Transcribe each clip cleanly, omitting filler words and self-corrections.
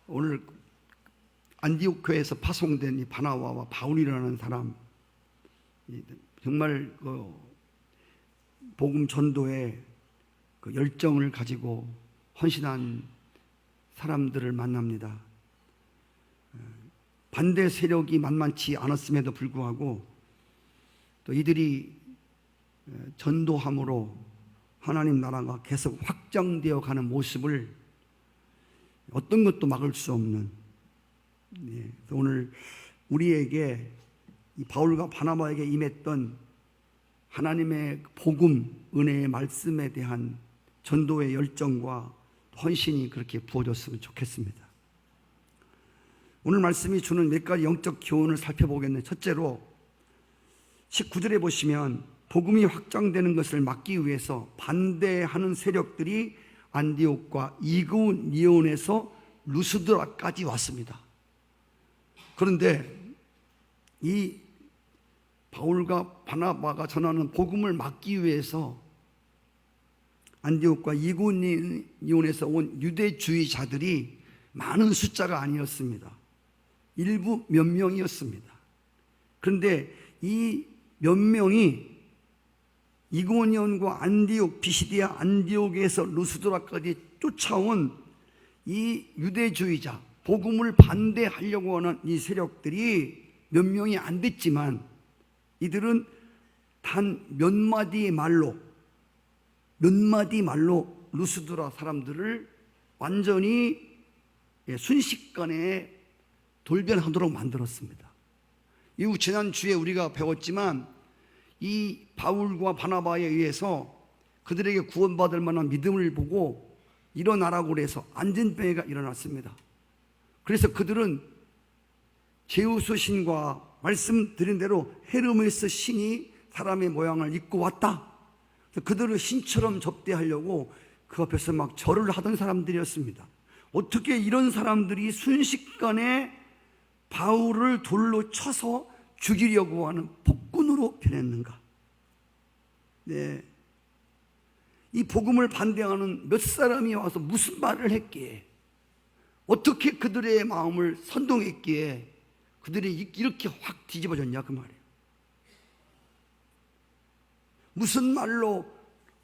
오늘 안디옥 교회에서 파송된 이 바나바와 바울이라는 사람, 정말 복음 전도에 그 열정을 가지고 헌신한 사람들을 만납니다. 반대 세력이 만만치 않았음에도 불구하고 또 이들이 전도함으로 하나님 나라가 계속 확장되어 가는 모습을 어떤 것도 막을 수 없는, 오늘 우리에게 이 바울과 바나바에게 임했던 하나님의 복음, 은혜의 말씀에 대한 전도의 열정과 헌신이 그렇게 부어졌으면 좋겠습니다. 오늘 말씀이 주는 몇 가지 영적 교훈을 살펴보겠는데, 첫째로 19절에 보시면 복음이 확장되는 것을 막기 위해서 반대하는 세력들이 안디옥과 이고니온에서 루스드라까지 왔습니다. 그런데 이 바울과 바나바가 전하는 복음을 막기 위해서 안디옥과 이고니온에서 온 유대주의자들이 많은 숫자가 아니었습니다. 일부 몇 명이었습니다. 그런데 이 몇 명이 이고니온과 안디옥, 비시디아 안디옥에서 루스드라까지 쫓아온 이 유대주의자, 복음을 반대하려고 하는 이 세력들이 몇 명이 안 됐지만, 이들은 단 몇 마디 말로 루스드라 사람들을 완전히 순식간에 돌변하도록 만들었습니다. 이후 지난주에 우리가 배웠지만 이 바울과 바나바에 의해서 그들에게 구원받을 만한 믿음을 보고 일어나라고 그래서 안전병회가 일어났습니다. 그래서 그들은 제우스 신과 말씀드린 대로 헤르메스 신이 사람의 모양을 입고 왔다. 그들을 신처럼 접대하려고 그 앞에서 막 절을 하던 사람들이었습니다. 어떻게 이런 사람들이 순식간에 바울을 돌로 쳐서 죽이려고 하는 폭군으로 변했는가? 이 복음을 반대하는 몇 사람이 와서 무슨 말을 했기에, 어떻게 그들의 마음을 선동했기에 그들이 이렇게 확 뒤집어졌냐 그 말이에요. 무슨 말로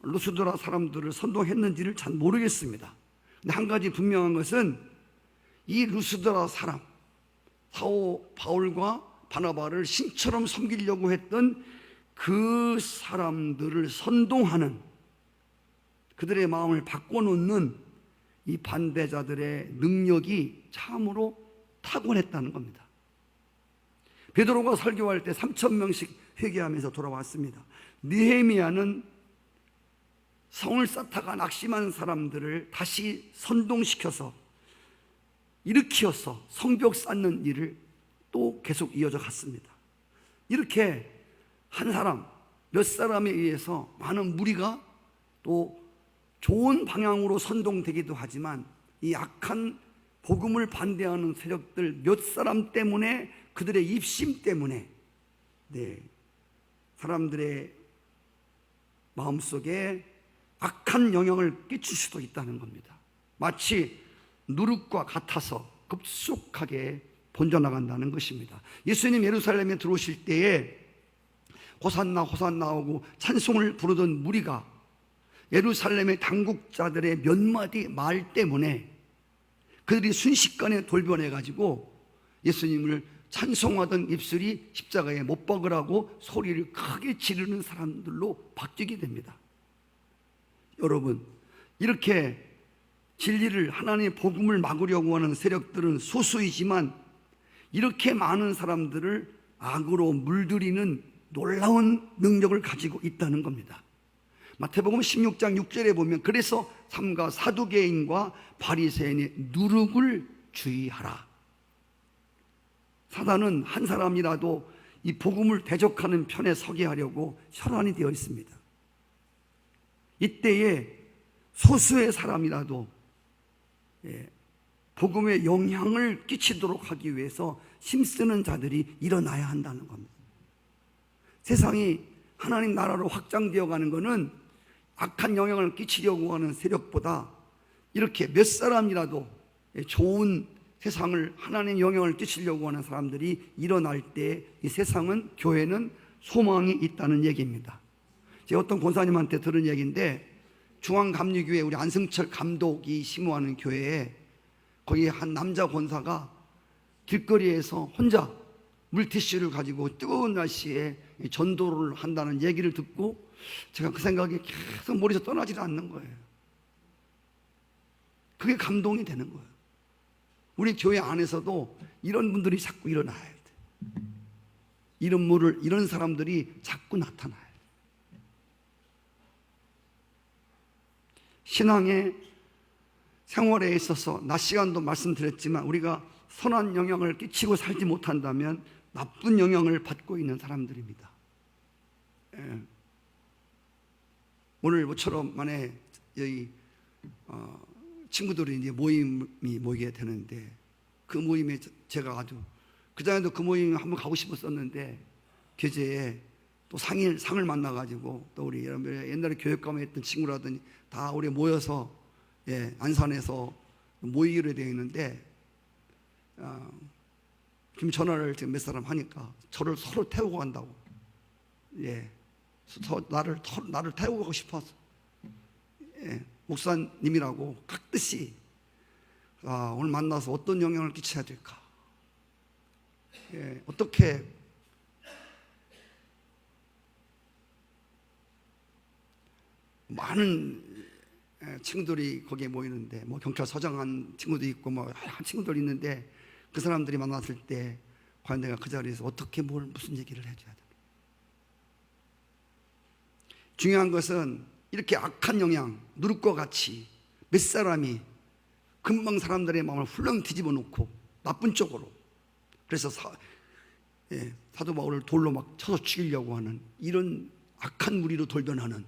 루스드라 사람들을 선동했는지를 잘 모르겠습니다. 근데 한 가지 분명한 것은 이 루스드라 사람, 바울과 바나바를 신처럼 섬기려고 했던 그 사람들을 선동하는, 그들의 마음을 바꿔놓는 이 반대자들의 능력이 참으로 탁월했다는 겁니다. 베드로가 설교할 때 3,000명씩 회개하면서 돌아왔습니다. 느헤미야는 성을 쌓다가 낙심한 사람들을 다시 선동시켜서 일으켜서 성벽 쌓는 일을 또 계속 이어져 갔습니다. 이렇게 한 사람, 몇 사람에 의해서 많은 무리가 또 좋은 방향으로 선동되기도 하지만, 이 악한 복음을 반대하는 세력들 몇 사람 때문에, 그들의 입심 때문에 사람들의 마음속에 악한 영향을 끼칠 수도 있다는 겁니다. 마치 누룩과 같아서 급속하게 번져나간다는 것입니다. 예수님 예루살렘에 들어오실 때에 호산나 호산나 하고 찬송을 부르던 무리가 예루살렘의 당국자들의 몇 마디 말 때문에 그들이 순식간에 돌변해가지고 예수님을 찬송하던 입술이 십자가에 못 박으라고 소리를 크게 지르는 사람들로 바뀌게 됩니다. 여러분, 이렇게 진리를, 하나님의 복음을 막으려고 하는 세력들은 소수이지만 이렇게 많은 사람들을 악으로 물들이는 놀라운 능력을 가지고 있다는 겁니다. 마태복음 16장 6절에 보면, 그래서 삼가 사두개인과 바리새인의 누룩을 주의하라. 사단은 한 사람이라도 이 복음을 대적하는 편에 서게 하려고 혈안이 되어 있습니다. 이때에 소수의 사람이라도 복음에 영향을 끼치도록 하기 위해서 힘쓰는 자들이 일어나야 한다는 겁니다. 세상이 하나님 나라로 확장되어 가는 것은 악한 영향을 끼치려고 하는 세력보다 이렇게 몇 사람이라도 좋은 세상을 하나님의 영향을 끼치려고 하는 사람들이 일어날 때 이 세상은, 교회는 소망이 있다는 얘기입니다. 제가 어떤 권사님한테 들은 얘기인데, 중앙감리교회 우리 안승철 감독이 심호하는 교회에 거기 한 남자 권사가 길거리에서 혼자 물티슈를 가지고 뜨거운 날씨에 전도를 한다는 얘기를 듣고 제가 그 생각이 계속 머리에서 떠나질 않는 거예요. 그게 감동이 되는 거예요. 우리 교회 안에서도 이런 분들이 자꾸 일어나야 돼. 이런 사람들이 자꾸 나타나요. 신앙의 생활에 있어서 낮 시간도 말씀드렸지만 우리가 선한 영향을 끼치고 살지 못한다면 나쁜 영향을 받고 있는 사람들입니다. 예. 오늘 모처럼 만에 여기 친구들이 이제 모임이 모이게 되는데, 그 모임에 제가 아주 그전에도 그 모임 한번 가고 싶었었는데 교제에 또 상을 만나가지고, 또 우리 옛날에 교육감에 했던 친구라더니 다 우리 모여서 안산에서 모이기로 되어 있는데, 지금 전화를 지금 몇 사람 하니까 저를 서로 태우고 간다고. 나를 태우고 가고 싶어서. 목사님이라고 각듯이 오늘 만나서 어떤 영향을 끼쳐야 될까? 어떻게 많은 친구들이 거기에 모이는데, 뭐 경찰서장 친구도 있고 뭐 친구들이 있는데, 그 사람들이 만났을 때 과연 내가 그 자리에서 어떻게 무슨 얘기를 해줘야 되나? 중요한 것은 이렇게 악한 영향, 누룩과 같이 몇 사람이 금방 사람들의 마음을 훌렁 뒤집어 놓고 나쁜 쪽으로, 그래서 사도 바울을 돌로 막 쳐서 죽이려고 하는 이런 악한 무리로 돌변하는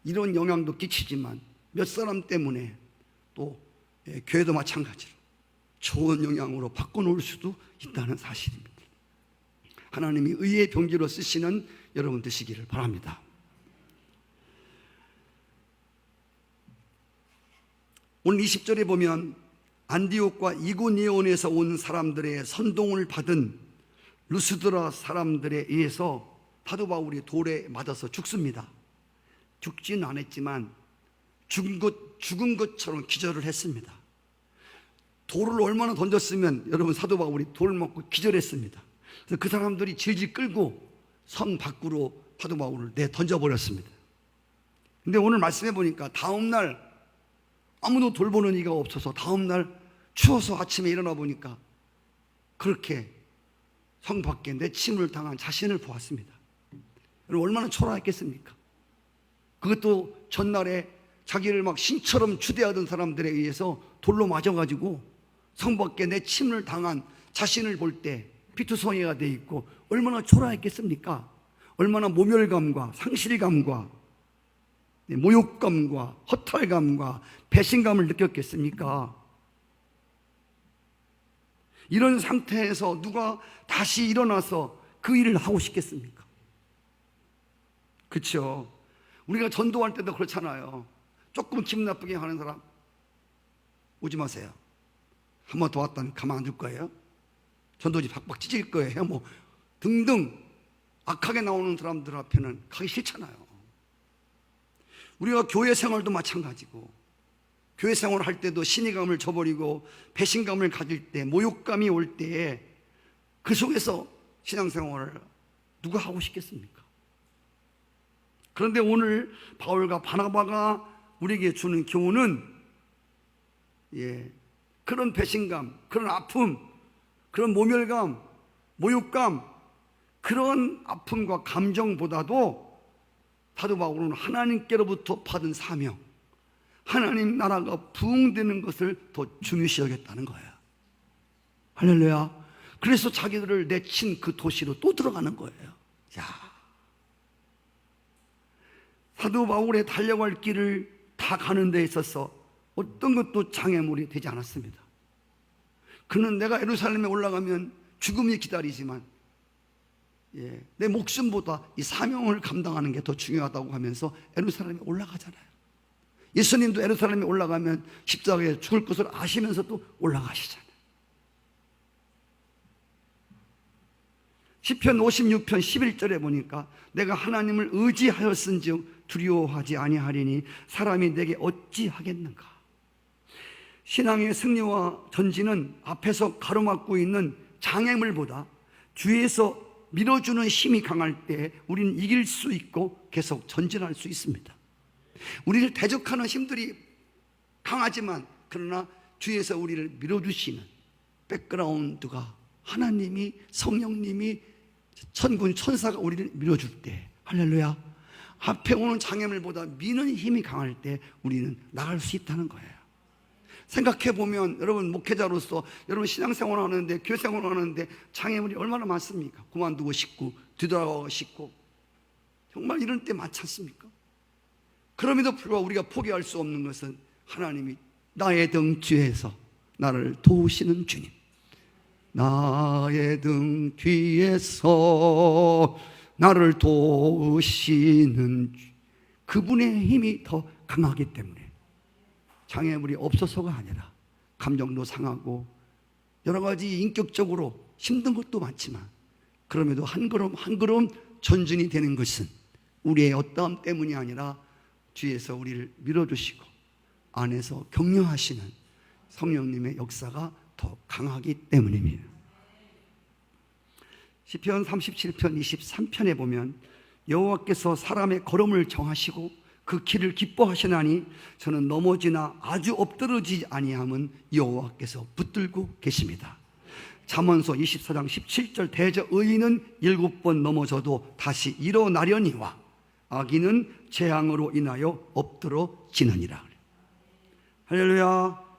이런 영향도 끼치지만, 몇 사람 때문에 또 교회도 마찬가지로 좋은 영향으로 바꿔놓을 수도 있다는 사실입니다. 하나님이 의의 병기로 쓰시는 여러분 되시기를 바랍니다. 오늘 20절에 보면 안디옥과 이고니온에서 온 사람들의 선동을 받은 루스드라 사람들에 의해서 사도 바울이 돌에 맞아서 죽습니다. 죽지는 않았지만 죽은 것처럼 기절을 했습니다. 돌을 얼마나 던졌으면 여러분 사도 바울이 돌을 맞고 기절했습니다. 그래서 그 사람들이 질질 끌고 성 밖으로 사도 바울을 던져버렸습니다. 근데 오늘 말씀해 보니까 다음날 아무도 돌보는 이가 없어서 다음날 추워서 아침에 일어나 보니까 그렇게 성 밖에 내침을 당한 자신을 보았습니다. 여러분 얼마나 초라했겠습니까? 그것도 전날에 자기를 막 신처럼 추대하던 사람들에 의해서 돌로 맞아가지고 성 밖에 내침을 당한 자신을 볼 때 피투성이가 돼 있고 얼마나 초라했겠습니까? 얼마나 모멸감과 상실감과 모욕감과 허탈감과 배신감을 느꼈겠습니까? 이런 상태에서 누가 다시 일어나서 그 일을 하고 싶겠습니까? 그렇죠? 우리가 전도할 때도 그렇잖아요. 조금 기분 나쁘게 하는 사람 오지 마세요. 한 번 더 왔다니 가만 안 둘 거예요? 전도지 박박 찢을 거예요? 뭐 등등 악하게 나오는 사람들 앞에는 가기 싫잖아요. 우리가 교회 생활도 마찬가지고, 교회 생활을 할 때도 신의감을 저버리고 배신감을 가질 때, 모욕감이 올 때에 그 속에서 신앙생활을 누가 하고 싶겠습니까? 그런데 오늘 바울과 바나바가 우리에게 주는 교훈은 그런 배신감, 그런 아픔, 그런 모멸감, 모욕감, 그런 아픔과 감정보다도 사도 바울은 하나님께로부터 받은 사명, 하나님 나라가 부흥되는 것을 더 중요시 여겼다는 거예요. 할렐루야. 그래서 자기들을 내친 그 도시로 또 들어가는 거예요. 사도 바울의 달려갈 길을 다 가는 데 있어서 어떤 것도 장애물이 되지 않았습니다. 그는 내가 예루살렘에 올라가면 죽음이 기다리지만 내 목숨보다 이 사명을 감당하는 게 더 중요하다고 하면서 예루살렘에 올라가잖아요. 예수님도 예루살렘에 올라가면 십자가에 죽을 것을 아시면서도 올라가시잖아요. 시편 56편 11절에 보니까 내가 하나님을 의지하였은즉 두려워하지 아니하리니 사람이 내게 어찌하겠는가. 신앙의 승리와 전진은 앞에서 가로막고 있는 장애물보다 뒤에서 밀어주는 힘이 강할 때 우리는 이길 수 있고 계속 전진할 수 있습니다. 우리를 대적하는 힘들이 강하지만 그러나 뒤에서 우리를 밀어주시는 백그라운드가 하나님이, 성령님이, 천군 천사가 우리를 밀어줄 때, 할렐루야, 앞에 오는 장애물보다 미는 힘이 강할 때 우리는 나갈 수 있다는 거예요. 생각해보면 여러분 목회자로서 여러분 신앙생활을 하는데, 교회생활을 하는데 장애물이 얼마나 많습니까? 그만두고 싶고 뒤돌아가고 싶고 정말 이런 때 많지 않습니까? 그럼에도 불구하고 우리가 포기할 수 없는 것은 하나님이 나의 등 뒤에서 나를 도우시는 주님, 나의 등 뒤에서 나를 도우시는 그분의 힘이 더 강하기 때문에 장애물이 없어서가 아니라 감정도 상하고 여러 가지 인격적으로 힘든 것도 많지만 그럼에도 한 걸음 한 걸음 전진이 되는 것은 우리의 어떠함 때문이 아니라 뒤에서 우리를 밀어주시고 안에서 격려하시는 성령님의 역사가 더 강하기 때문입니다. 시편 37편 23편에 보면 여호와께서 사람의 걸음을 정하시고 그 길을 기뻐하시나니 저는 넘어지나 아주 엎드러지지 아니함은 여호와께서 붙들고 계십니다. 잠언서 24장 17절 대저 의인은 7번 넘어져도 다시 일어나려니와 악인은 재앙으로 인하여 엎드러지느니라. 할렐루야.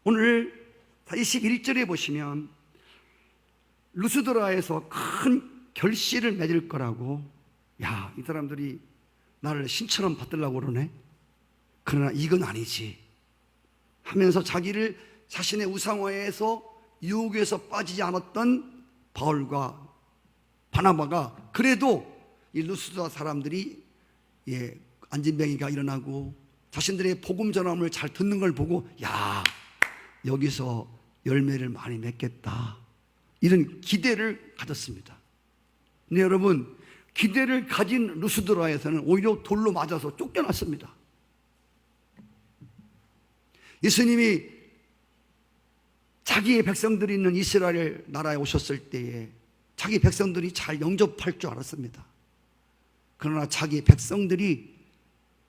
오늘 21절에 보시면 루스드라에서 큰 결실을 맺을 거라고, 야, 이 사람들이 나를 신처럼 받으려고 그러네. 그러나 이건 아니지 하면서 자기를 자신의 우상화에서 유혹에서 빠지지 않았던 바울과 바나바가 그래도 이 루스드라 사람들이 안진뱅이가 일어나고 자신들의 복음 전함을 잘 듣는 걸 보고, 야, 여기서 열매를 많이 맺겠다, 이런 기대를 가졌습니다. 근데 여러분, 기대를 가진 루스드라에서는 오히려 돌로 맞아서 쫓겨났습니다. 예수님이 자기의 백성들이 있는 이스라엘 나라에 오셨을 때에 자기 백성들이 잘 영접할 줄 알았습니다. 그러나 자기 백성들이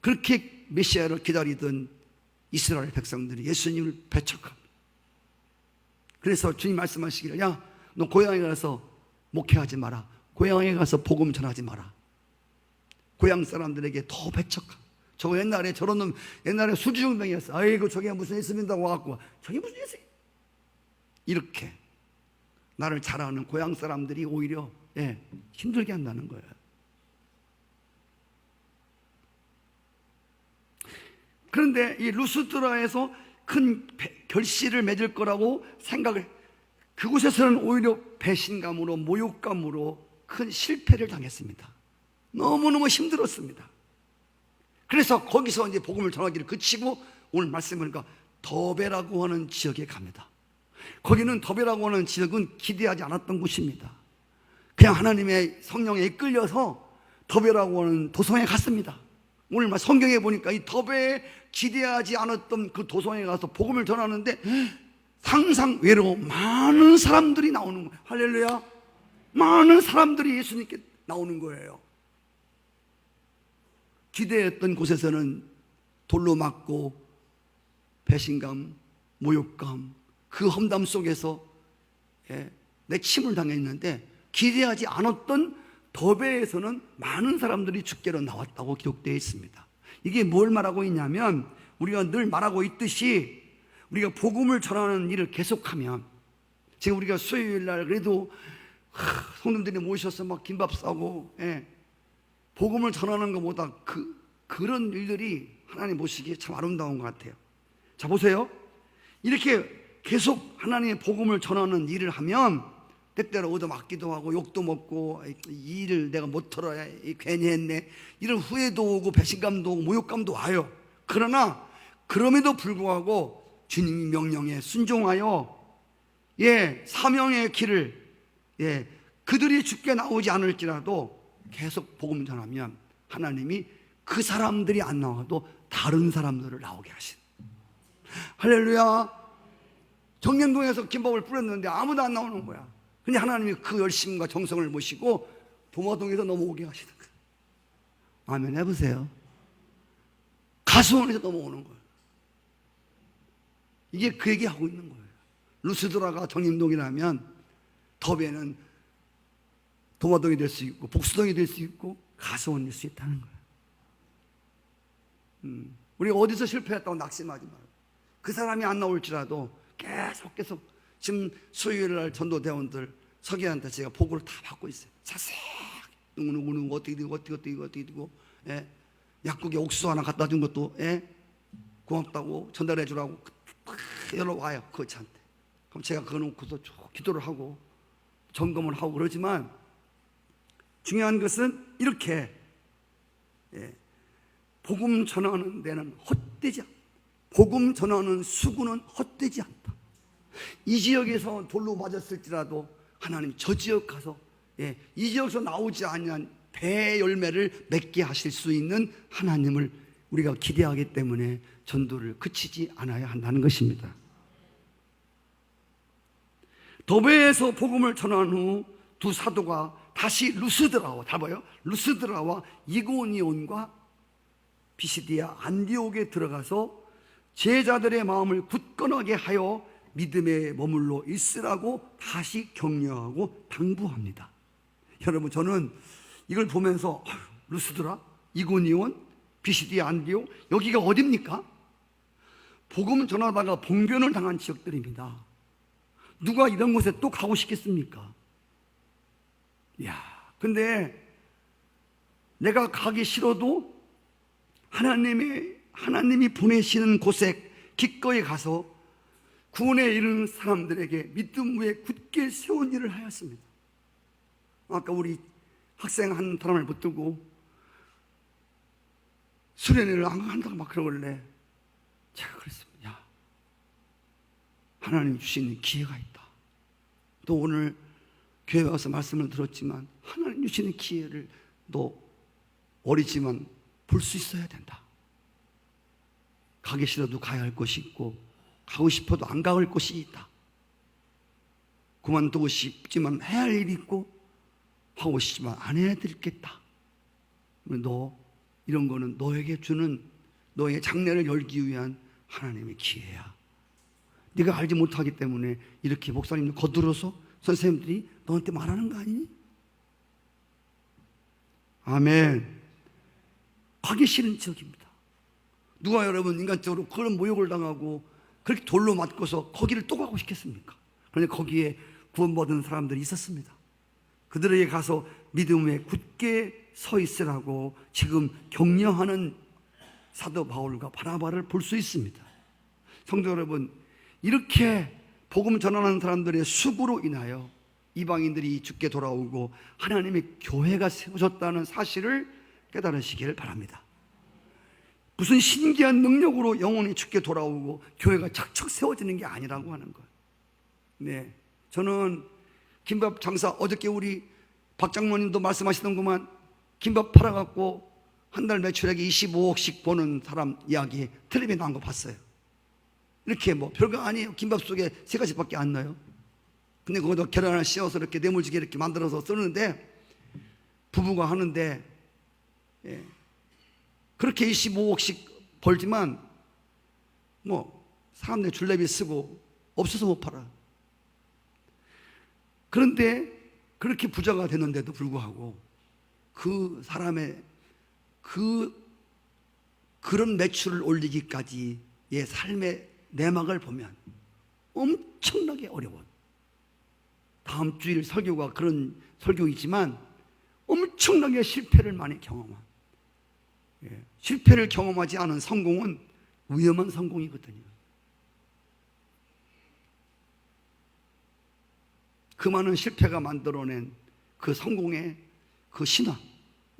그렇게 메시아를 기다리던 이스라엘 백성들이 예수님을 배척합니다. 그래서 주님 말씀하시기를, 야, 너 고향에 가서 목회하지 마라, 고향에 가서 복음 전하지 마라. 고향 사람들에게 더 배척함. 저거 옛날에 저런 놈, 옛날에 수주정뱅이였어. 아이고 저게 무슨 예수 믿는다고 와갖고 저게 무슨 예수, 이렇게 나를 잘 아는 고향 사람들이 오히려 힘들게 한다는 거예요. 그런데 이 루스드라에서 큰 결실을 맺을 거라고 생각을, 그곳에서는 오히려 배신감으로 모욕감으로 큰 실패를 당했습니다. 너무너무 힘들었습니다. 그래서 거기서 이제 복음을 전하기를 그치고 오늘 말씀 보니까 더베라고 하는 지역에 갑니다. 거기는 더베라고 하는 지역은 기대하지 않았던 곳입니다. 그냥 하나님의 성령에 이끌려서 더베라고 하는 도성에 갔습니다. 오늘 성경에 보니까 이 더베에 기대하지 않았던 그 도성에 가서 복음을 전하는데 상상 외로 많은 사람들이 나오는 거예요. 할렐루야. 많은 사람들이 예수님께 나오는 거예요. 기대했던 곳에서는 돌로 맞고 배신감, 모욕감, 그 험담 속에서 내침을 당했는데 기대하지 않았던 더베에서는 많은 사람들이 죽게로 나왔다고 기록되어 있습니다. 이게 뭘 말하고 있냐면 우리가 늘 말하고 있듯이 우리가 복음을 전하는 일을 계속하면, 지금 우리가 수요일 날 그래도 성도들이 모이셔서 막 김밥 싸고 복음을 전하는 것보다 그런 일들이 하나님 보시기에 참 아름다운 것 같아요. 자, 보세요. 이렇게 계속 하나님의 복음을 전하는 일을 하면 때때로 얻어맞기도 하고 욕도 먹고 이 일을 내가 못 털어야 괜히 했네 이런 후회도 오고 배신감도 오고 모욕감도 와요. 그러나 그럼에도 불구하고 주님의 명령에 순종하여 사명의 길을 그들이 죽게 나오지 않을지라도 계속 복음 전하면 하나님이 그 사람들이 안 나와도 다른 사람들을 나오게 하신. 할렐루야. 정년동에서 김밥을 뿌렸는데 아무도 안 나오는 거야. 근데 하나님이 그 열심과 정성을 모시고 도마동에서 넘어오게 하시는 거예요. 아멘 해보세요. 가수원에서 넘어오는 거예요. 이게 그 얘기하고 있는 거예요. 루스드라가 정림동이라면 더베는 도마동이 될 수 있고 복수동이 될 수 있고 가수원이 될 수 있다는 거예요. 우리가 어디서 실패했다고 낙심하지 말고 그 사람이 안 나올지라도 계속 지금 수요일날 전도대원들 서기한테 제가 보고를 다 받고 있어요. 자세히 누구 어떻게 되고 약국에 옥수수 하나 갖다 준 것도 고맙다고 전달해 주라고 연락 와요. 거치한테. 그럼 제가 그거 놓고서 쭉 기도를 하고 점검을 하고 그러지만 중요한 것은 이렇게 복음 전하는 데는 헛되지 않다. 복음 전하는 수고는 헛되지 않다. 이 지역에서 돌로 맞았을지라도 하나님 저 지역 가서 이 지역에서 나오지 않은 대열매를 맺게 하실 수 있는 하나님을 우리가 기대하기 때문에 전도를 그치지 않아야 한다는 것입니다. 더베에서 복음을 전한 후 두 사도가 다시 루스드라와 이고니온과 비시디아 안디옥에 들어가서 제자들의 마음을 굳건하게 하여 믿음에 머물러 있으라고 다시 격려하고 당부합니다. 여러분, 저는 이걸 보면서 루스드라, 이고니온, 비시디아 안디옥, 여기가 어딥니까? 복음 전하다가 봉변을 당한 지역들입니다. 누가 이런 곳에 또 가고 싶겠습니까? 근데 내가 가기 싫어도 하나님이 보내시는 곳에 기꺼이 가서 구원에 이르는 사람들에게 믿음 위에 굳게 세운 일을 하였습니다. 아까 우리 학생 한 사람을 붙들고 수련회를 안 한다고 막 그러길래 제가 그랬습니다. 하나님 주시는 기회가 있다. 또 오늘 교회 와서 말씀을 들었지만 하나님 주시는 기회를 너 어리지만 볼 수 있어야 된다. 가기 싫어도 가야 할 곳이 있고 가고 싶어도 안 가을 곳이 있다. 그만두고 싶지만 해야 할 일이 있고 하고 싶지만 안 해야 되겠다. 너 이런 거는 너에게 주는 너의 장래를 열기 위한 하나님의 기회야. 네가 알지 못하기 때문에 이렇게 목사님들 거들어서 선생님들이 너한테 말하는 거 아니니? 아멘. 가기 싫은 지역입니다. 누가 여러분 인간적으로 그런 모욕을 당하고 그렇게 돌로 맞고서 거기를 또 가고 싶겠습니까? 그런데 거기에 구원받은 사람들이 있었습니다. 그들에게 가서 믿음에 굳게 서 있으라고 지금 격려하는 사도 바울과 바나바를 볼 수 있습니다. 성도 여러분, 이렇게 복음 전하는 사람들의 수고로 인하여 이방인들이 죽게 돌아오고 하나님의 교회가 세워졌다는 사실을 깨달으시기를 바랍니다. 무슨 신기한 능력으로 영혼이 죽게 돌아오고 교회가 착착 세워지는 게 아니라고 하는 거예요. 저는 김밥 장사, 어저께 우리 박 장모님도 말씀하시던구만, 김밥 팔아갖고 한 달 매출액이 25억씩 버는 사람 이야기 텔레비에 나온 거 봤어요. 이렇게 뭐 별거 아니에요. 김밥 속에 3가지밖에 안 넣어요. 근데 거기다 계란을 씌워서 이렇게 뇌물지게 이렇게 만들어서 쓰는데 부부가 하는데 그렇게 25억씩 벌지만 뭐 사람들 줄레비 쓰고 없어서 못 팔아. 그런데 그렇게 부자가 됐는데도 불구하고 그 사람의 그런 매출을 올리기까지의 삶의 내막을 보면 엄청나게 어려워. 다음 주일 설교가 그런 설교이지만 엄청나게 실패를 많이 경험한, 실패를 경험하지 않은 성공은 위험한 성공이거든요. 그 많은 실패가 만들어낸 그 성공의 그 신화,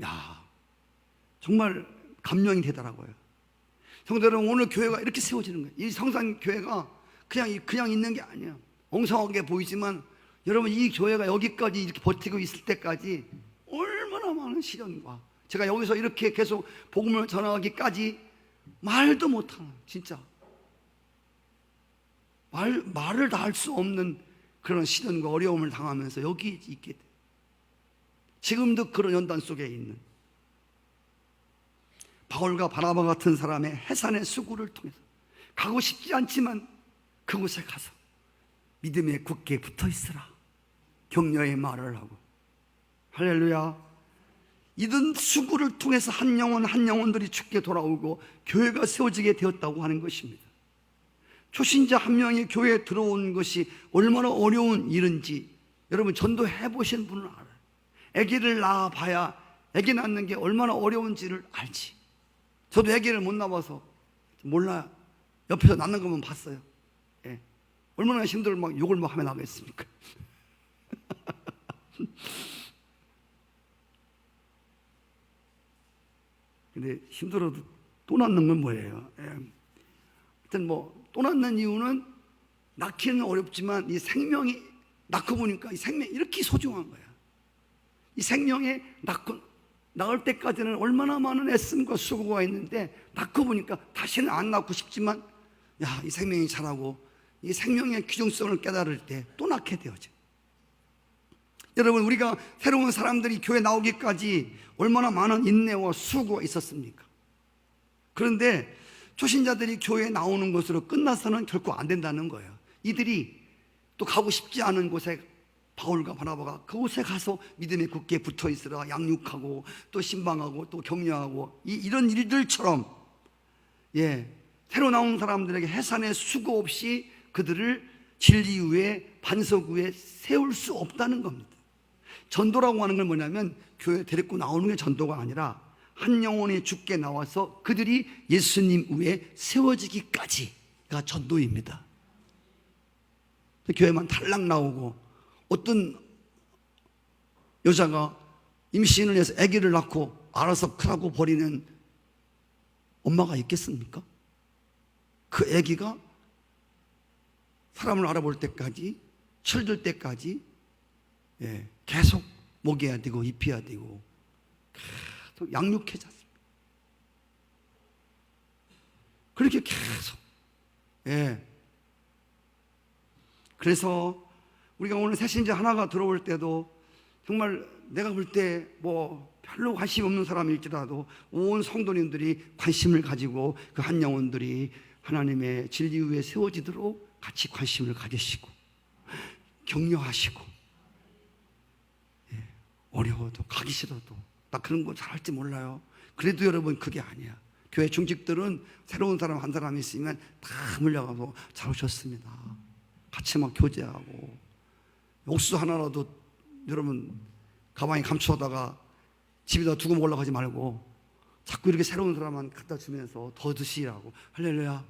야, 정말 감명이 되더라고요. 성도 여러분, 오늘 교회가 이렇게 세워지는 거예요. 이 성산교회가 그냥 있는 게 아니에요. 엉성하게 보이지만 여러분, 이 교회가 여기까지 이렇게 버티고 있을 때까지 얼마나 많은 시련과, 제가 여기서 이렇게 계속 복음을 전하기까지 말도 못하는, 진짜 말을 다 할 수 없는 그런 시련과 어려움을 당하면서 여기 있게 돼. 지금도 그런 연단 속에 있는 바울과 바나바 같은 사람의 해산의 수고를 통해서, 가고 싶지 않지만 그곳에 가서 믿음에 굳게 붙어 있으라 격려의 말을 하고, 할렐루야. 이런 수고를 통해서 한 영혼들이 죽게 돌아오고 교회가 세워지게 되었다고 하는 것입니다. 초신자 한 명이 교회에 들어온 것이 얼마나 어려운 일인지 여러분 전도해 보신 분은 알아요. 아기를 낳아봐야 아기 낳는 게 얼마나 어려운지를 알지. 저도 아기를 못 낳아서 몰라요. 옆에서 낳는 것만 봤어요. 예. 얼마나 힘들어 막 욕을 막 하며 나가겠습니까? 근데 힘들어도 또 낳는 건 뭐예요? 예. 하여튼 또 낳는 이유는, 낳기는 어렵지만 이 생명이, 낳고 보니까 이 생명이 이렇게 소중한 거야. 이 생명에 낳을 때까지는 얼마나 많은 애씀과 수고가 있는데, 낳고 보니까 다시는 안 낳고 싶지만, 야, 이 생명이 자라고 이 생명의 귀중성을 깨달을 때 또 낳게 되어져. 여러분, 우리가 새로운 사람들이 교회 나오기까지 얼마나 많은 인내와 수고가 있었습니까? 그런데 초신자들이 교회에 나오는 것으로 끝나서는 결코 안 된다는 거예요. 이들이 또 가고 싶지 않은 곳에, 바울과 바나바가 그곳에 가서 믿음에 굳게 붙어 있으라 양육하고 또 신방하고 또 격려하고, 이런 일들처럼, 예, 새로 나온 사람들에게 해산의 수고 없이 그들을 진리 위에, 반석 위에 세울 수 없다는 겁니다. 전도라고 하는 건 뭐냐면, 교회 데리고 나오는 게 전도가 아니라 한 영혼이 죽게 나와서 그들이 예수님 위에 세워지기까지가 전도입니다. 교회만 달랑 나오고, 어떤 여자가 임신을 해서 아기를 낳고 알아서 크라고 버리는 엄마가 있겠습니까? 그 아기가 사람을 알아볼 때까지, 철들 때까지, 예, 계속 먹여야 되고 입혀야 되고 계속 양육해야 습니다. 그렇게 계속, 예. 그래서 우리가 오늘 새신자 하나가 들어올 때도 정말 내가 볼 때 별로 관심 없는 사람일지라도 온 성도님들이 관심을 가지고 그 한 영혼들이 하나님의 진리 위에 세워지도록 같이 관심을 가지시고 격려하시고, 예, 어려워도 가기 싫어도, 나 그런 거 잘할지 몰라요. 그래도 여러분, 그게 아니야. 교회 중직들은 새로운 사람 한 사람이 있으면 다 물려가고 잘 오셨습니다, 같이 막 교제하고, 옥수수 하나라도 여러분 가방에 감추어다가 집에다 두고 먹으려고 하지 말고 자꾸 이렇게 새로운 사람만 갖다 주면서 더 드시라고, 할렐루야,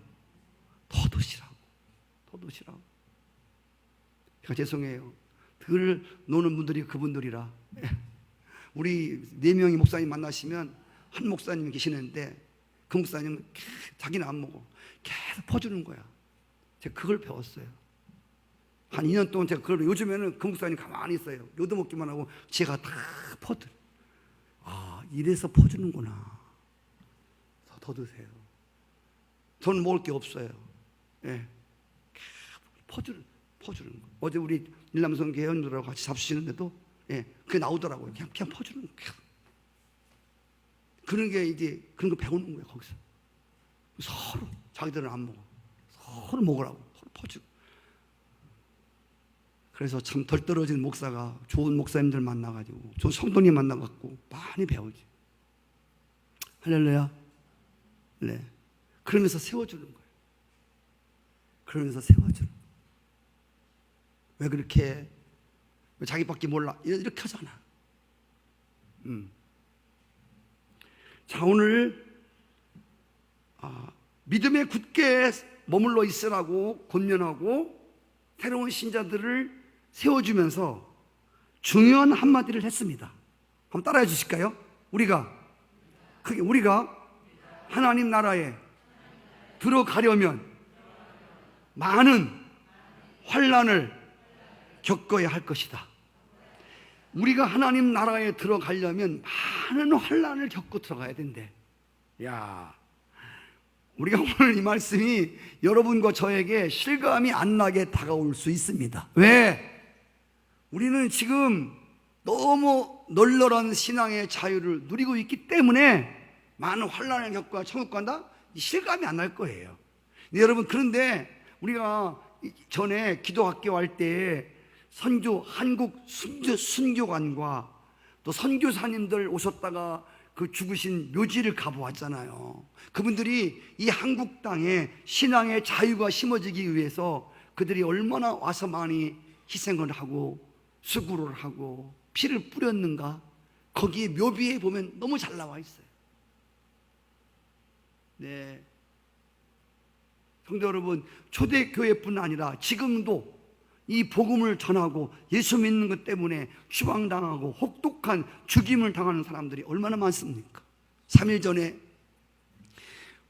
더 드시라고, 더 드시라고. 제가 죄송해요. 늘 노는 분들이 그분들이라. 우리 4명이 목사님 만나시면 한 목사님이 계시는데 그 목사님은 자기는 안 먹어, 계속 퍼주는 거야. 제가 그걸 배웠어요. 한 2년 동안 제가 그걸, 요즘에는 그 목사님 가만히 있어요. 얻어먹기만 하고 제가 다 퍼드. 아, 이래서 퍼주는구나. 더 드세요. 저는 먹을 게 없어요. 예. 퍼주는 거. 어제 우리 일남성 개헌들하고 같이 잡수시는데도, 예, 그게 나오더라고요. 그냥 퍼주는 거. 그런 게 이제 그런 거 배우는 거예요. 거기서 서로, 자기들은 안 먹어, 서로 먹으라고, 서로 퍼주고. 그래서 참 덜 떨어진 목사가 좋은 목사님들 만나가지고, 좋은 성도님 만나갖고 많이 배우지. 할렐루야. 네. 그러면서 세워주는 거예요. 그러면서 세워주는 거예요. 왜 그렇게, 왜 자기밖에 몰라, 이렇게 하잖아. 자, 오늘 믿음에 굳게 머물러 있으라고 권면하고 새로운 신자들을 세워주면서 중요한 한마디를 했습니다. 한번 따라해 주실까요? 우리가 하나님 나라에 들어가려면 많은 환난을 겪어야 할 것이다. 우리가 하나님 나라에 들어가려면 많은 환난을 겪고 들어가야 된대. 야, 우리가 오늘 이 말씀이 여러분과 저에게 실감이 안 나게 다가올 수 있습니다. 왜? 우리는 지금 너무 널널한 신앙의 자유를 누리고 있기 때문에 많은 환난을 겪고 천국 간다? 실감이 안 날 거예요. 근데 여러분, 그런데 우리가 전에 기도학교 할 때 한국 순교관과 또 선교사님들 오셨다가 그 죽으신 묘지를 가보았잖아요. 그분들이 이 한국 땅에 신앙의 자유가 심어지기 위해서 그들이 얼마나 와서 많이 희생을 하고 수고를 하고 피를 뿌렸는가, 거기에 묘비에 보면 너무 잘 나와 있어요. 네, 성도 여러분, 초대교회뿐 아니라 지금도 이 복음을 전하고 예수 믿는 것 때문에 추방당하고 혹독한 죽임을 당하는 사람들이 얼마나 많습니까? 3일 전에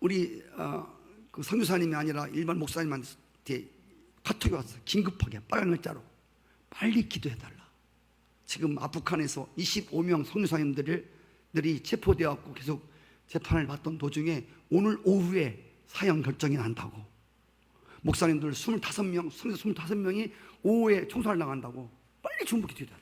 우리 그 선교사님이 아니라 일반 목사님한테 카톡이 왔어요. 긴급하게 빨간 글자로 빨리 기도해달라. 지금 아프간에서 25명 선교사님들이 체포되었고 계속 재판을 받던 도중에 오늘 오후에 사형 결정이 난다고. 목사님들 25명, 선교사 25명이 오후에 총살을 당한다고. 빨리 중복이 되다.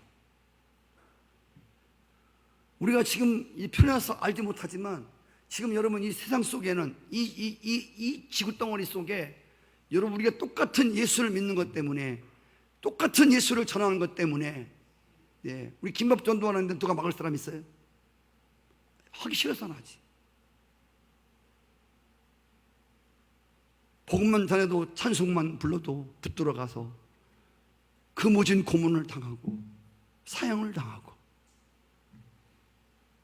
우리가 지금 편해서 알지 못하지만 지금 여러분 이 세상 속에는 이 지구덩어리 속에 여러분 우리가 똑같은 예수를 믿는 것 때문에, 똑같은 예수를 전하는 것 때문에, 예, 우리 김밥 전도하는데 누가 막을 사람 있어요? 하기 싫어서 안 하지. 복음만 전해도 찬송만 불러도 붙들어 가서 그 모진 고문을 당하고 사형을 당하고,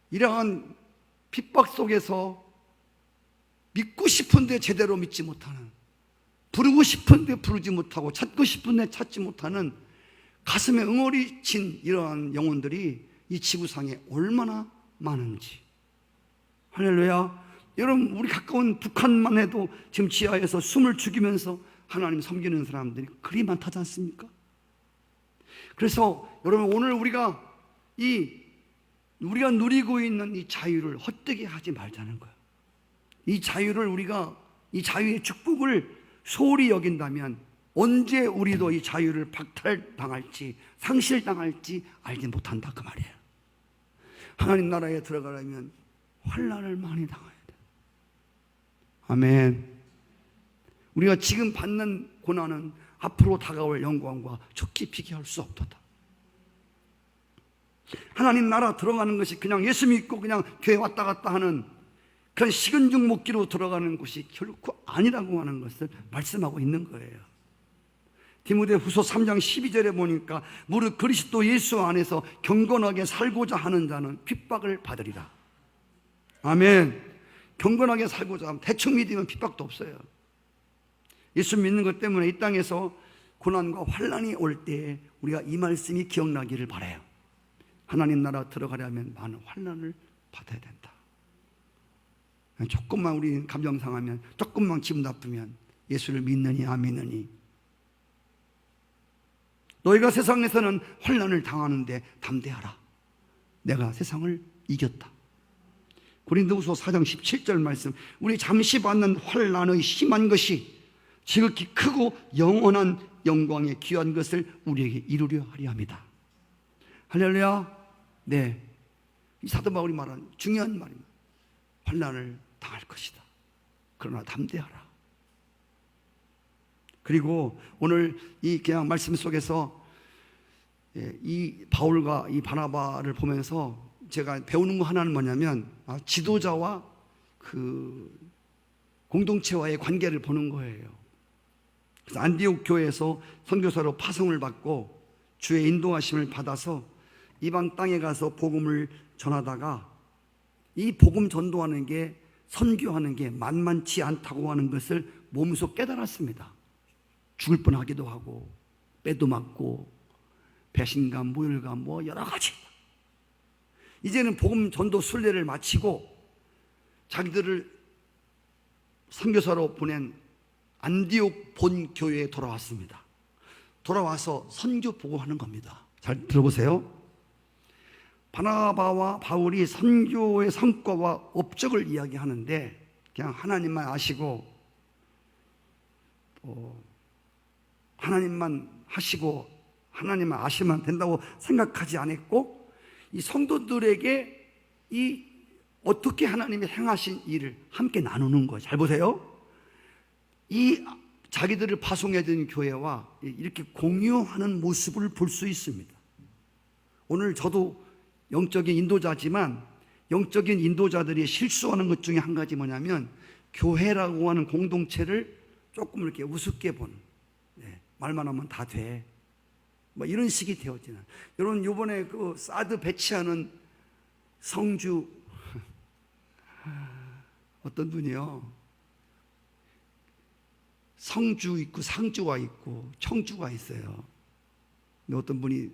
이러한 핍박 속에서 믿고 싶은데 제대로 믿지 못하는, 부르고 싶은데 부르지 못하고 찾고 싶은데 찾지 못하는 가슴에 응어리 친 이러한 영혼들이 이 지구상에 얼마나 많은지. 할렐루야. 여러분, 우리 가까운 북한만 해도 지금 지하에서 숨을 죽이면서 하나님 섬기는 사람들이 그리 많다지 않습니까? 그래서 여러분, 오늘 우리가 누리고 있는 이 자유를 헛되게 하지 말자는 거예요. 이 자유를 이 자유의 축복을 소홀히 여긴다면 언제 우리도 이 자유를 박탈당할지 상실당할지 알지 못한다, 그 말이에요. 하나님 나라에 들어가려면 환난을 많이 당해야 돼. 아멘. 우리가 지금 받는 고난은 앞으로 다가올 영광과 좋게 비교할 수 없도다. 하나님 나라 들어가는 것이 그냥 예수 믿고 그냥 교회 왔다 갔다 하는 그런 식은 죽 먹기로 들어가는 것이 결코 아니라고 하는 것을 말씀하고 있는 거예요. 디모데후서 3장 12절에 보니까 무릇 그리스도 예수 안에서 경건하게 살고자 하는 자는 핍박을 받으리라. 아멘. 경건하게 살고자 하면 대충 믿으면 핍박도 없어요. 예수 믿는 것 때문에 이 땅에서 고난과 환난이 올 때에 우리가 이 말씀이 기억나기를 바라요. 하나님 나라 들어가려면 많은 환난을 받아야 된다. 조금만 우리 감정 상하면, 조금만 기분 나쁘면 예수를 믿느니 안 믿느니, 너희가 세상에서는 환난을 당하는데 담대하라. 내가 세상을 이겼다. 고린도후서 4장 17절 말씀, 우리 잠시 받는 환난의 심한 것이 지극히 크고 영원한 영광의 귀한 것을 우리에게 이루려 하려 합니다. 할렐루야. 네, 이 사도 바울이 말한 중요한 말입니다. 환난을 당할 것이다. 그러나 담대하라. 그리고 오늘 이 그냥 말씀 속에서 이 바울과 이 바나바를 보면서 제가 배우는 거 하나는 뭐냐면, 지도자와 그 공동체와의 관계를 보는 거예요. 그래서 안디옥 교회에서 선교사로 파송을 받고 주의 인도하심을 받아서 이방 땅에 가서 복음을 전하다가 이 복음 전도하는 게, 선교하는 게 만만치 않다고 하는 것을 몸소 깨달았습니다. 죽을 뻔하기도 하고 빼도 맞고 배신감, 모혈감, 뭐 여러 가지. 이제는 복음 전도 순례를 마치고 자기들을 선교사로 보낸 안디옥 본 교회에 돌아왔습니다. 돌아와서 선교 보고하는 겁니다. 잘 들어보세요. 바나바와 바울이 선교의 성과와 업적을 이야기하는데 그냥 하나님만 아시고 하나님만 하시고 하나님만 아시면 된다고 생각하지 않았고, 이 성도들에게 이 어떻게 하나님이 행하신 일을 함께 나누는 거예요. 잘 보세요. 이 자기들을 파송해준 교회와 이렇게 공유하는 모습을 볼 수 있습니다. 오늘 저도 영적인 인도자지만 영적인 인도자들이 실수하는 것 중에 한 가지 뭐냐면 교회라고 하는 공동체를 조금 이렇게 우습게 보는, 말만 하면 다 돼, 뭐 이런 식이 되어지는. 여러분, 요번에 그 사드 배치하는 성주 어떤 분이요, 성주 있고 상주가 있고 청주가 있어요. 근데 어떤 분이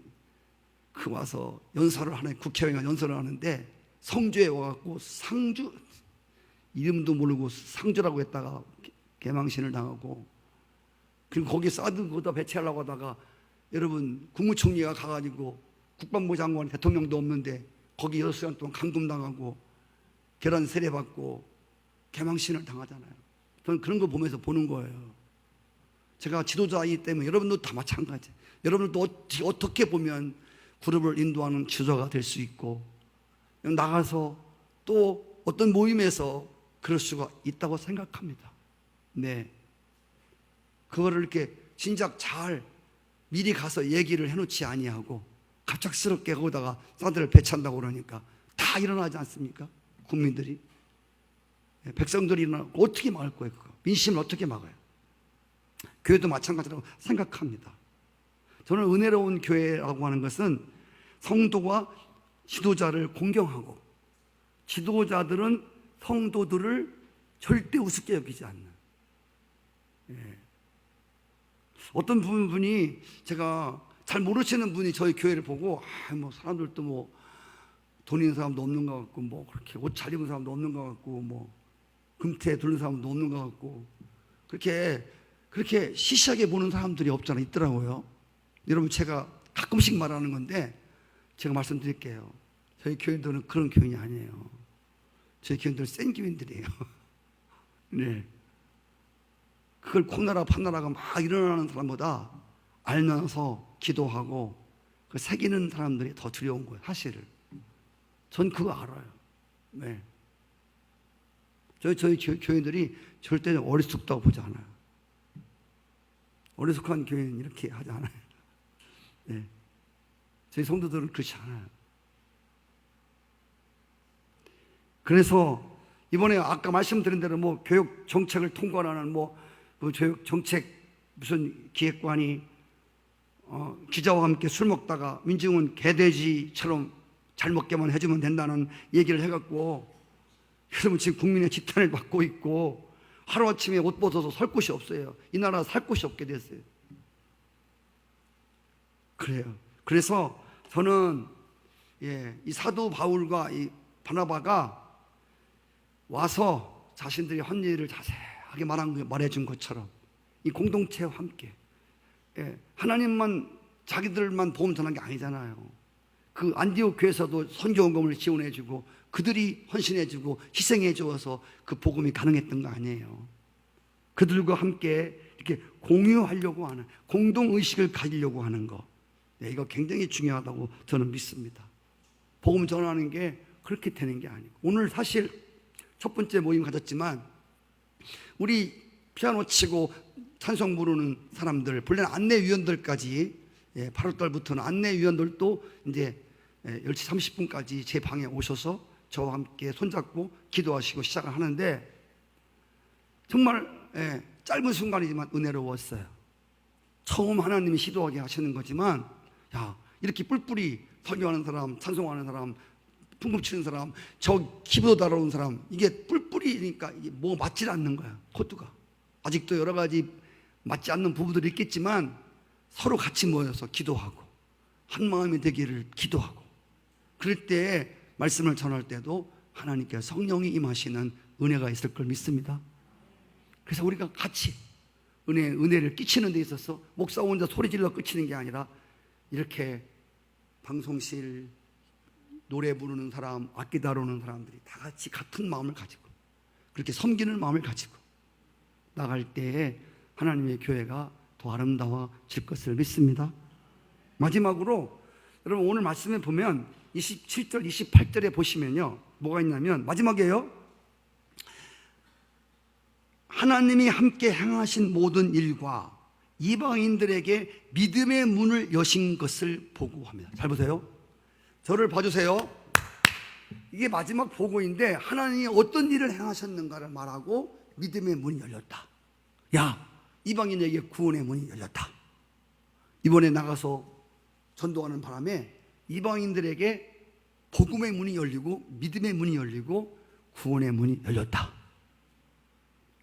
그 와서 연설을 하는, 국회의원 연설을 하는데 성주에 와갖고 상주 이름도 모르고 상주라고 했다가 개망신을 당하고, 그리고 거기 사드 거기다 배치하려고 하다가 여러분 국무총리가 가가지고 국방부 장관 대통령도 없는데 거기 6시간 동안 감금당하고 계란 세례받고 개망신을 당하잖아요. 저는 그런 거 보면서 보는 거예요. 제가 지도자이기 때문에 여러분도 다 마찬가지. 여러분도 어떻게 보면 그룹을 인도하는 지도자가 될 수 있고, 나가서 또 어떤 모임에서 그럴 수가 있다고 생각합니다. 네, 그거를 이렇게 진작 잘 미리 가서 얘기를 해놓지 아니하고 갑작스럽게 거기다가 사드를 배치한다고 그러니까 다 일어나지 않습니까? 국민들이, 백성들이 일어나고 어떻게 막을 거예요? 그거 민심을 어떻게 막아요? 교회도 마찬가지라고 생각합니다. 저는 은혜로운 교회라고 하는 것은 성도가 지도자를 공경하고 지도자들은 성도들을 절대 우습게 여기지 않는. 어떤 분이, 제가 잘 모르시는 분이 저희 교회를 보고 뭐 사람들도 뭐 돈 있는 사람도 없는 것 같고, 뭐 그렇게 옷 잘 입은 사람도 없는 것 같고, 뭐 금태 두른 사람도 없는 것 같고, 그렇게 시시하게 보는 사람들이 없잖아요. 있더라고요. 여러분, 제가 가끔씩 말하는 건데 제가 말씀드릴게요. 저희 교인들은 그런 교인이 아니에요. 저희 교인들은 센 교인들이에요. 네. 그걸 콩나라 판나라가 막 일어나는 사람보다 알면서 기도하고 그 새기는 사람들이 더 두려운 거예요. 사실을. 전 그거 알아요. 네. 저희 교인들이 절대 어리숙다고 보지 않아요. 어리숙한 교회는 이렇게 하지 않아요. 네. 저희 성도들은 그렇지 않아요. 그래서 이번에 아까 말씀드린 대로 뭐 교육 정책을 통과하는 뭐 교육 정책 무슨 기획관이 기자와 함께 술 먹다가 민중은 개돼지처럼 잘 먹게만 해주면 된다는 얘기를 해갖고, 여러분 지금 국민의 지탄을 받고 있고 하루아침에 옷 벗어서 설 곳이 없어요. 이 나라 살 곳이 없게 됐어요. 그래요. 그래서 저는 이 사도 바울과 이 바나바가 와서 자신들이 한 일을 자세하게 말해준 것처럼 이 공동체와 함께, 하나님만 자기들만 복음 전한 게 아니잖아요. 그 안디옥 교회에서도 선교원금을 지원해주고 그들이 헌신해주고 희생해주어서 그 복음이 가능했던 거 아니에요. 그들과 함께 이렇게 공유하려고 하는, 공동의식을 가지려고 하는 거, 이거 굉장히 중요하다고 저는 믿습니다. 복음 전하는 게 그렇게 되는 게 아니고, 오늘 사실 첫 번째 모임 가졌지만 우리 피아노 치고 찬송 부르는 사람들, 본래 안내위원들까지 8월달부터는 안내위원들도 이제 10시 30분까지 제 방에 오셔서 저와 함께 손잡고 기도하시고 시작을 하는데, 정말 짧은 순간이지만 은혜로웠어요. 처음 하나님이 시도하게 하시는 거지만, 이렇게 뿔뿔이 설교하는 사람, 찬송하는 사람, 풍금 치는 사람, 저 키보드 다루는 사람, 이게 뿔뿔이니까 이게 뭐 맞질 않는 거야. 코드가 아직도 여러 가지 맞지 않는 부분들이 있겠지만 서로 같이 모여서 기도하고 한 마음이 되기를 기도하고, 그럴 때 말씀을 전할 때도 하나님께 성령이 임하시는 은혜가 있을 걸 믿습니다. 그래서 우리가 같이 은혜를 끼치는 데 있어서 목사 혼자 소리질러 끼치는 게 아니라 이렇게 방송실 노래 부르는 사람, 악기 다루는 사람들이 다 같이 같은 마음을 가지고 그렇게 섬기는 마음을 가지고 나갈 때에 하나님의 교회가 더 아름다워질 것을 믿습니다. 마지막으로 여러분 오늘 말씀에 보면 27절 28절에 보시면요, 뭐가 있냐면 마지막이에요. 하나님이 함께 행하신 모든 일과 이방인들에게 믿음의 문을 여신 것을 보고합니다. 잘 보세요. 저를 봐주세요. 이게 마지막 보고인데 하나님이 어떤 일을 행하셨는가를 말하고 믿음의 문이 열렸다. 야, 이방인에게 구원의 문이 열렸다. 이번에 나가서 전도하는 바람에 이방인들에게 복음의 문이 열리고 믿음의 문이 열리고 구원의 문이 열렸다.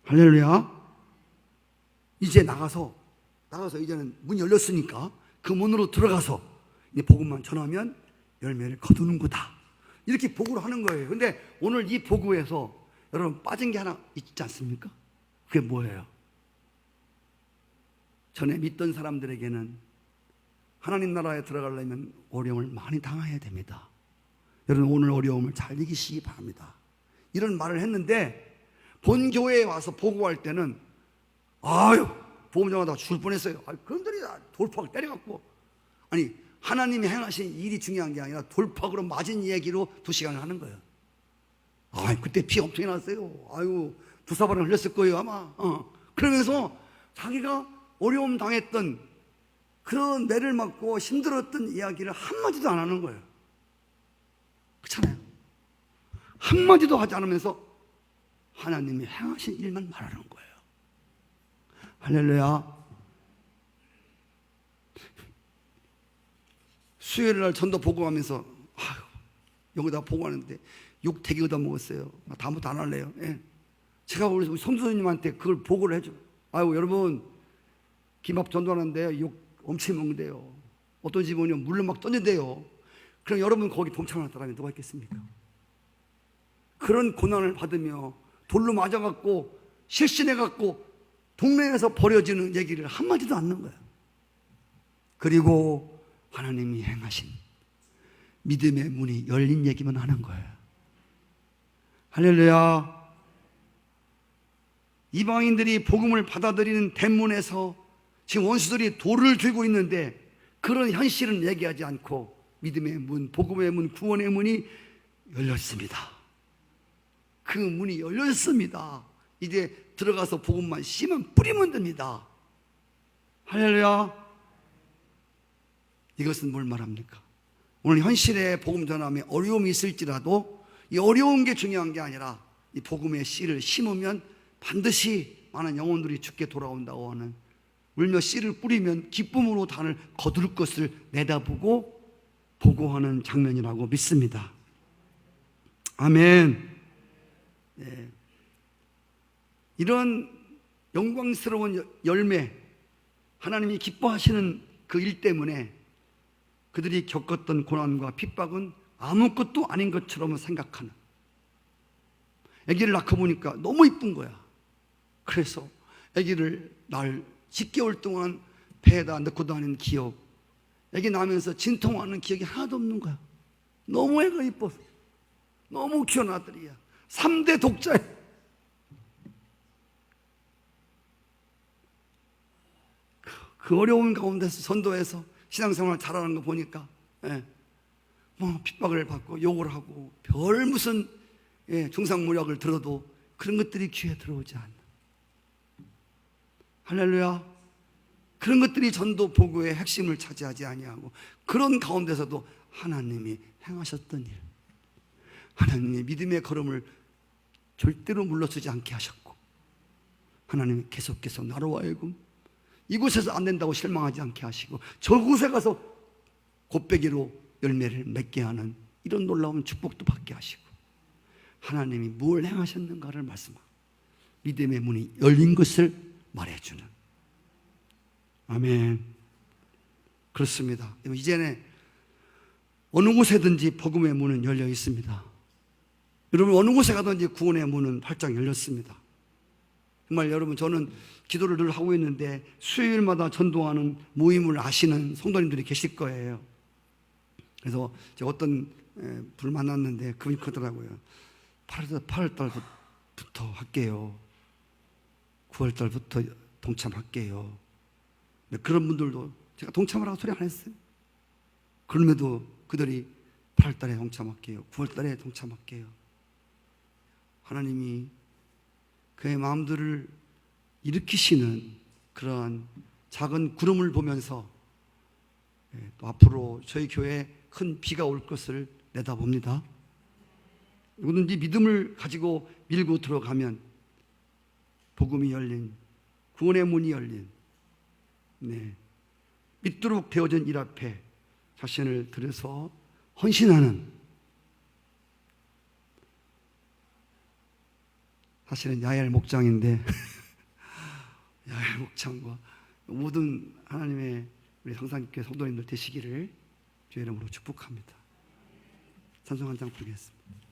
할렐루야. 이제 나가서 이제는 문이 열렸으니까 그 문으로 들어가서 이 복음만 전하면 열매를 거두는구다. 이렇게 보고를 하는 거예요. 근데 오늘 이 보고에서 여러분 빠진 게 하나 있지 않습니까? 그게 뭐예요? 전에 믿던 사람들에게는 하나님 나라에 들어가려면 어려움을 많이 당해야 됩니다. 여러분 오늘 어려움을 잘 이기시기 바랍니다. 이런 말을 했는데 본 교회에 와서 보고할 때는 아유 보험 전하다가 죽을 뻔했어요. 그런들이 다 돌팍을 때려갖고, 아니 하나님이 행하신 일이 중요한 게 아니라 돌팍으로 맞은 얘기로 2시간을 하는 거예요. 그때 피 엄청 났어요. 아유 부사발은 흘렸을 거예요 아마. 그러면서 자기가 어려움 당했던 그런 매를 맞고 힘들었던 이야기를 한마디도 안 하는 거예요. 그렇잖아요. 한마디도 하지 않으면서 하나님이 행하신 일만 말하는 거예요. 할렐루야. 수요일 날 전도 보고하면서 여기다 보고하는데 욕 되게 얻어 먹었어요. 다음부터 안 할래요. 예. 제가 우리 성도님한테 그걸 보고를 해줘. 여러분 김밥 전도하는데 욕 엄청 먹는데요. 어떤 집은요 물로 막 던진대요. 그럼 여러분 거기 동참하는 사람이 누가 있겠습니까? 그런 고난을 받으며 돌로 맞아갖고 실신해갖고 동네에서 버려지는 얘기를 한마디도 안 하는 거예요. 그리고 하나님이 행하신 믿음의 문이 열린 얘기만 하는 거예요. 할렐루야. 이방인들이 복음을 받아들이는 대문에서 지금 원수들이 돌을 들고 있는데 그런 현실은 얘기하지 않고 믿음의 문, 복음의 문, 구원의 문이 열렸습니다. 그 문이 열렸습니다. 이제 들어가서 복음만 씨만 뿌리면 됩니다. 할렐루야. 이것은 뭘 말합니까? 오늘 현실에 복음 전함에 어려움이 있을지라도 이 어려운 게 중요한 게 아니라 이 복음의 씨를 심으면 반드시 많은 영혼들이 죽게 돌아온다고 하는, 울며 씨를 뿌리면 기쁨으로 단을 거둘 것을 내다보고 보고하는 장면이라고 믿습니다. 아멘. 네. 이런 영광스러운 열매, 하나님이 기뻐하시는 그 일 때문에 그들이 겪었던 고난과 핍박은 아무것도 아닌 것처럼 생각하는, 아기를 낳고 보니까 너무 이쁜 거야. 그래서 아기를 낳을 10개월 동안 배에다 넣고 다니는 기억, 아기 낳으면서 진통하는 기억이 하나도 없는 거야. 너무 애가 이뻐서. 너무 귀여운 아들이야. 3대 독자야. 그 어려운 가운데서 선도해서 신앙생활 잘하는 거 보니까 핍박을 받고 욕을 하고 별 무슨 중상모략을 들어도 그런 것들이 귀에 들어오지 않는, 할렐루야. 그런 것들이 전도 보고의 핵심을 차지하지 아니하고 그런 가운데서도 하나님이 행하셨던 일, 하나님의 믿음의 걸음을 절대로 물러서지 않게 하셨고, 하나님이 계속해서 나로 하여금 이곳에서 안 된다고 실망하지 않게 하시고 저곳에 가서 곱배기로 열매를 맺게 하는 이런 놀라운 축복도 받게 하시고, 하나님이 뭘 행하셨는가를 말씀하고 믿음의 문이 열린 것을 말해주는. 아멘. 그렇습니다. 이제는 어느 곳에든지 복음의 문은 열려 있습니다. 여러분, 어느 곳에 가든지 구원의 문은 활짝 열렸습니다. 정말 여러분, 저는 기도를 늘 하고 있는데 수요일마다 전도하는 모임을 아시는 성도님들이 계실 거예요. 그래서 제가 어떤 분을 만났는데 그분이 그러더라고요. 8월달부터 할게요. 9월달부터 동참할게요. 그런 분들도 제가 동참하라고 소리 안 했어요. 그럼에도 그들이 8월달에 동참할게요. 9월달에 동참할게요. 하나님이 그의 마음들을 일으키시는 그러한 작은 구름을 보면서 또 앞으로 저희 교회에 큰 비가 올 것을 내다봅니다. 누구든지 믿음을 가지고 밀고 들어가면 복음이 열린, 구원의 문이 열린, 믿도록 되어진 일 앞에 자신을 들여서 헌신하는, 사실은 야엘 목장인데 야엘 목장과 모든 하나님의 우리 성산교회 성도님들 되시기를 주의 이름으로 축복합니다. 찬송 한 장 부르겠습니다.